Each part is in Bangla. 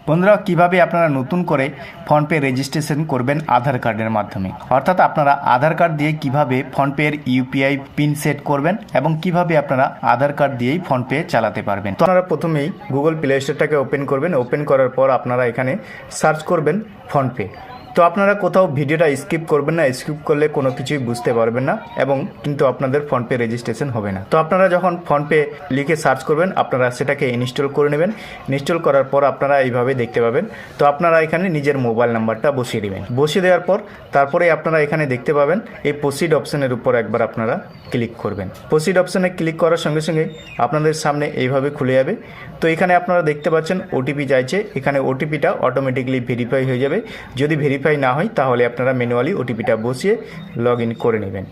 বন্ধুরা, কিভাবে আপনারা নতুন করে ফোনপে রেজিস্ট্রেশন করবেন আধার কার্ডের মাধ্যমে, অর্থাৎ আপনারা আধার কার্ড দিয়ে কিভাবে ফোনপের ইউপিআই পিন সেট করবেন এবং কিভাবে আপনারা আধার কার্ড দিয়েই ফোনপে চালাতে পারবেন। তো আপনারা প্রথমেই গুগল প্লে স্টোরটাকে ওপেন করবেন। ওপেন করার পর আপনারা এখানে সার্চ করবেন ফোনপে। তো আপনারা কোথাও ভিডিওটা স্কিপ করবেন না, স্কিপ করলে কোনো কিছুই বুঝতে পারবেন না এবং কিন্তু আপনাদের ফোনপে রেজিস্ট্রেশন হবে না। তো আপনারা যখন ফোনপে লিখে সার্চ করবেন আপনারা সেটাকে ইনস্টল করে নেবেন। ইনস্টল করার পর আপনারা এইভাবে দেখতে পাবেন। তো আপনারা এখানে নিজের মোবাইল নাম্বারটা বসিয়ে দেবেন। বসিয়ে দেওয়ার পর তারপরে আপনারা এখানে দেখতে পাবেন এই প্রসিড অপশনের উপর একবার আপনারা ক্লিক করবেন। প্রসিড অপশনে ক্লিক করার সঙ্গে সঙ্গে আপনাদের সামনে এইভাবে খুলে যাবে। তো এখানে আপনারা দেখতে পাচ্ছেন ওটিপি চাইছে। এখানে ওটিপিটা অটোমেটিকলি ভেরিফাই হয়ে যাবে। যদি ভেরিফাই না হয় তাহলে আপনারা ম্যানুয়ালি ওটিপিটা বসিয়ে লগ ইন করে নেবেন।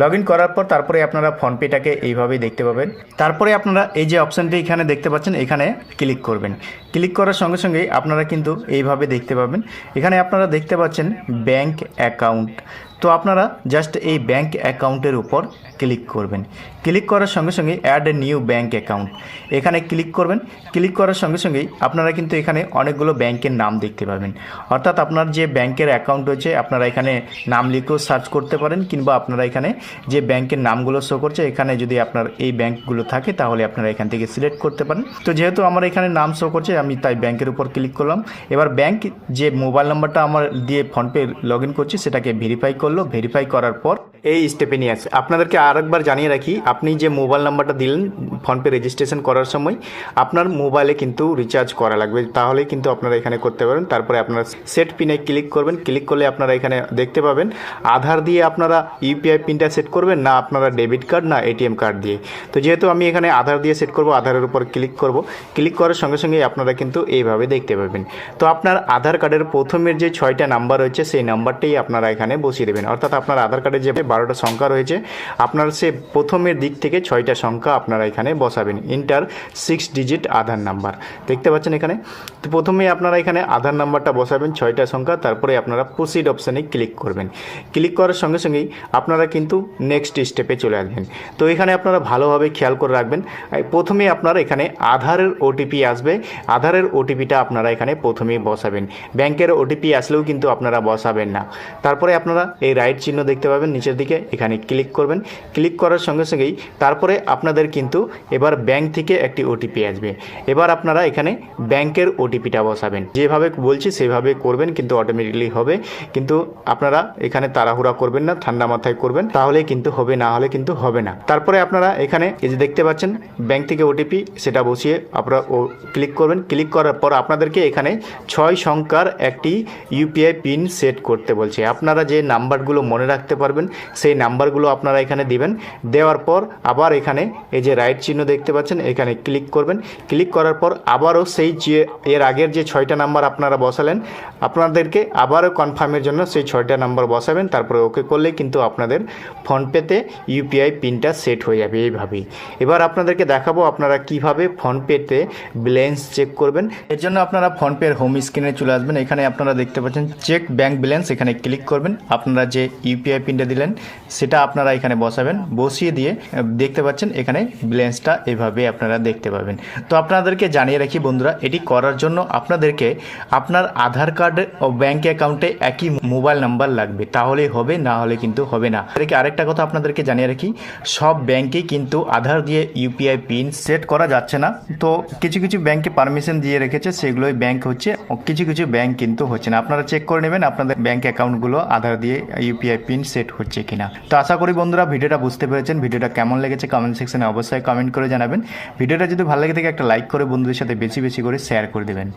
লগ ইন করার পর তারপরে আপনারা ফোনপেটাকে এইভাবেই দেখতে পাবেন। তারপরে আপনারা এই যে অপশানটি এখানে দেখতে পাচ্ছেন এখানে ক্লিক করবেন। ক্লিক করার সঙ্গে সঙ্গে আপনারা কিন্তু এইভাবে দেখতে পাবেন। এখানে আপনারা দেখতে পাচ্ছেন ব্যাংক অ্যাকাউন্ট। তো আপনারা জাস্ট এই ব্যাংক অ্যাকাউন্টের উপর ক্লিক করবেন। ক্লিক করার সঙ্গে সঙ্গে add a new bank account এখানে ক্লিক করবেন। ক্লিক করার সঙ্গে সঙ্গেই আপনারা কিন্তু এখানে অনেকগুলো ব্যাংকের নাম দেখতে পাবেন। অর্থাৎ আপনার যে ব্যাংকের অ্যাকাউন্ট রয়েছে আপনারা এখানে নাম লিখেও সার্চ করতে পারেন, কিংবা আপনারা এখানে যে ব্যাংকের নামগুলো শো করছে এখানে যদি আপনার এই ব্যাংকগুলো থাকে তাহলে আপনারা এখান থেকে সিলেক্ট করতে পারেন। তো যেহেতু আমার এখানে নাম শো করছে আমি তাই ব্যাংকের উপর ক্লিক করলাম। এবার ব্যাংক যে মোবাইল নাম্বারটা আমার দিয়ে ফোনপে লগ ইন করছি সেটাকে ভেরিফাই করলো। ভেরিফাই করার পর এই স্টেপে নিয়ে আসে। আপনাদেরকে আরেকবার জানিয়ে রাখি, আপনি যে মোবাইল নাম্বারটা দিলেন ফোনপে রেজিস্ট্রেশন করার সময় আপনার মোবাইলে কিন্তু রিচার্জ করা লাগবে, তাহলে কিন্তু আপনারা এখানে করতে পারেন। তারপরে আপনারা সেট পিনে ক্লিক করবেন। ক্লিক করলে আপনারা এখানে দেখতে পাবেন আধার দিয়ে আপনারা ইউপিআই পিনটা সেট করবেন না আপনারা ডেবিট কার্ড না এটিএম কার্ড দিয়ে। তো যেহেতু আমি এখানে আধার দিয়ে সেট করব, আধারের উপর ক্লিক করব। ক্লিক করার সঙ্গে সঙ্গে আপনারা কিন্তু এইভাবে দেখতে পাবেন। তো আপনার আধার কার্ডের প্রথমের যে 6টা নাম্বার রয়েছে সেই নাম্বারটাই আপনারা এখানে বসিয়ে দেবেন। অর্থাৎ আপনার আধার কার্ডের যে 12টা সংখ্যা রয়েছে আপনার সে প্রথমের দিক থেকে 6টা সংখ্যা আপনারা এখানে বসাবেন। ইন্টার 6 ডিজিট আধার নাম্বার দেখতে পাচ্ছেন এখানে। তো প্রথমে আপনারা এখানে আধার নাম্বারটা বসাবেন 6টা সংখ্যা, তারপরে আপনারা প্রসিড অপশানে ক্লিক করবেন। ক্লিক করার সঙ্গে সঙ্গেই আপনারা কিন্তু নেক্সট স্টেপে চলে আসবেন। তো এখানে আপনারা ভালোভাবে খেয়াল করে রাখবেন, প্রথমে আপনারা এখানে আধারের ওটিপি আসবে। আধারের ওটিপিটা আপনারা এখানে প্রথমেই বসাবেন। ব্যাংকের ওটিপি আসলেও কিন্তু আপনারা বসাবেন না। তারপরে আপনারা এই রাইট চিহ্ন দেখতে পাবেন নিচের দিকে, এখানে ক্লিক করবেন। ক্লিক করার সঙ্গে সঙ্গেই তারপরে আপনাদের কিন্তু এবার ব্যাংক থেকে একটি ওটিপি আসবে। এবার আপনারা এখানে ব্যাংকের ওটিপিটা বসাবেন। যেভাবে বলছি সেভাবে করবেন, কিন্তু অটোমেটিকলি হবে। কিন্তু আপনারা এখানে তাড়াহুড়া করবেন না, ঠান্ডা মাথায় করবেন, তাহলে কিন্তু হবে, না হলে কিন্তু হবে না। তারপরে আপনারা এখানে এই যে দেখতে পাচ্ছেন ব্যাংক থেকে ওটিপি, সেটা বসিয়ে আপনারা ক্লিক করবেন। ক্লিক করার পর আপনাদেরকে এখানে 6 সংখ্যার একটি ইউপিআই পিন সেট করতে বলছে। আপনারা যে নাম্বারগুলো মনে রাখতে পারবেন সেই নাম্বারগুলো আপনারা এখানে দিবেন। দেওয়ার পর আবার এখানে এই যে রাইট চিহ্ন দেখতে পাচ্ছেন এখানে ক্লিক করবেন। ক্লিক করার পর আবারও সেই যে এর আগের যে 6টা নাম্বার আপনারা বসালেন আপনাদেরকে আবারও কনফার্মের জন্য সেই 6টা নাম্বার বসাবেন। তারপরে ওকে করলে কিন্তু আপনাদের ফোনপেতে ইউপিআই পিনটা সেট হয়ে যাবে এইভাবেই। এবার আপনাদেরকে দেখাবো আপনারা কিভাবে ফোনপেতে ব্যালেন্স চেক করবেন। এর জন্য আপনারা ফোনপের হোম স্ক্রিনে চলে আসবেন। এখানে আপনারা দেখতে পাচ্ছেন চেক ব্যাংক ব্যালেন্স, এখানে ক্লিক করবেন। আপনারা যে ইউপিআই পিনটা দিলেন সেটা আপনারা এখানে বসাবেন। বসিয়ে দিয়ে দেখতে পাচ্ছেন এখানে ব্যালেন্সটা এভাবে আপনারা দেখতে পাবেন। তো আপনাদেরকে জানিয়ে রাখি বন্ধুরা, এটি করার জন্য আপনাদেরকে আপনার আধার কার্ড ও ব্যাংক অ্যাকাউন্টে একই মোবাইল নাম্বার লাগবে, তাহলেই হবে, না হলে কিন্তু হবে না। আরেকটা কথা আপনাদেরকে জানিয়ে রাখি, সব ব্যাংকেই কিন্তু আধার দিয়ে ইউপিআই পিন সেট করা যাচ্ছে না। তো কিছু কিছু ব্যাংকে পারমিশন দিয়ে রেখেছে, সেগুলোই ব্যাংক হচ্ছে, কিছু কিছু ব্যাংক কিন্তু হচ্ছে না। আপনারা চেক করে নেবেন আপনাদের ব্যাংক অ্যাকাউন্টগুলো আধার দিয়ে ইউপিআই পিন সেট হচ্ছে কিনা। তো আশা করি বন্ধুরা ভিডিওটা বুঝতে পেরেছেন। ভিডিওটা কেমন লেগেছে কমেন্ট সেকশনে অবশ্যই কমেন্ট করে জানাবেন। ভিডিওটা যদি ভালো লেগে থাকে একটা লাইক করে বন্ধুদের সাথে বেশি বেশি করে শেয়ার করে দেবেন।